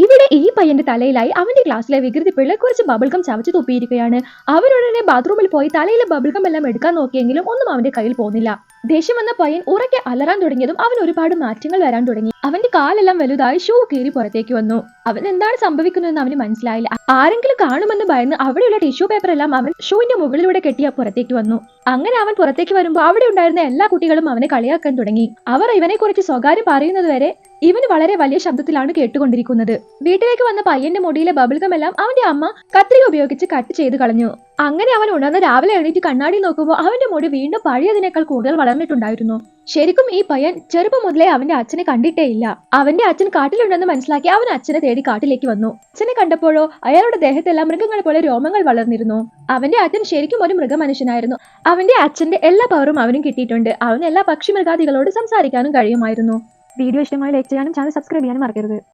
ഇവിടെ ഈ പയ്യന്റെ തലയിലായി അവന്റെ ക്ലാസ്സിലെ വികൃതി പിള്ളേർ കുറച്ച് ബബിൾഗം ചവച്ചു തുപ്പിയിരിക്കുകയാണ്. അവരുടനെ ബാത്റൂമിൽ പോയി തലയിലെ ബബിൾഗം എല്ലാം എടുക്കാൻ നോക്കിയെങ്കിലും ഒന്നും അവന്റെ കയ്യിൽ പോകുന്നില്ല. ദേഷ്യം വന്ന പയ്യൻ ഉറക്കെ അലറാൻ തുടങ്ങിയതും അവൻ ഒരുപാട് മാറ്റങ്ങൾ വരാൻ തുടങ്ങി. അവന്റെ കാലെല്ലാം വലുതായി ഷൂ കീറി പുറത്തേക്ക് വന്നു. അവൻ എന്താണ് സംഭവിക്കുന്നതെന്ന് അവന് മനസ്സിലായില്ല. ആരെങ്കിലും കാണുമെന്ന് ഭയന്ന് അവിടെയുള്ള ടിഷ്യൂ പേപ്പർ എല്ലാം അവൻ ഷൂവിന്റെ മുകളിലൂടെ കെട്ടിയ പുറത്തേക്ക് വന്നു. അങ്ങനെ അവൻ പുറത്തേക്ക് വരുമ്പോൾ അവിടെ ഉണ്ടായിരുന്ന എല്ലാ കുട്ടികളും അവനെ കളിയാക്കാൻ തുടങ്ങി. അവർ ഇവനെ കുറിച്ച് സ്വകാര്യം പറയുന്നത് വരെ ഇവന് വളരെ വലിയ ശബ്ദത്തിലാണ് കേട്ടുകൊണ്ടിരിക്കുന്നത്. വീട്ടിലേക്ക് വന്ന പയ്യന്റെ മുടിയിലെ ബബിൾഗം എല്ലാം അവന്റെ അമ്മ കത്രിക ഉപയോഗിച്ച് കട്ട് ചെയ്ത് കളഞ്ഞു. അങ്ങനെ അവൻ ഉണർന്ന് രാവിലെ എണീറ്റ് കണ്ണാടി നോക്കുമ്പോൾ അവന്റെ മുടി വീണ്ടും പഴയതിനേക്കാൾ കൂടുതൽ വളർന്നിട്ടുണ്ടായിരുന്നു. ശരിക്കും ഈ പയ്യൻ ചെറുപ്പം മുതലേ അവന്റെ അച്ഛനെ കണ്ടിട്ടേ ഇല്ല. അവന്റെ അച്ഛൻ കാട്ടിലുണ്ടെന്ന് മനസ്സിലാക്കി അവൻ അച്ഛനെ തേടി കാട്ടിലേക്ക് വന്നു. അച്ഛനെ കണ്ടപ്പോഴോ അയാളുടെ ദേഹത്തെല്ലാം മൃഗങ്ങളെ പോലെ രോമങ്ങൾ വളർന്നിരുന്നു. അവന്റെ അച്ഛൻ ശരിക്കും ഒരു മൃഗമനുഷ്യനായിരുന്നു. അവന്റെ അച്ഛന്റെ എല്ലാ പവറും അവനും കിട്ടിയിട്ടുണ്ട്. അവന് എല്ലാ പക്ഷി മൃഗാദികളോട് സംസാരിക്കാനും കഴിയുമായിരുന്നു. വീഡിയോ ഇഷ്ടമായി ലൈക്ക് ചെയ്യാനും ചാനൽ സബ്സ്ക്രൈബ് ചെയ്യാനും മറക്കരുത്.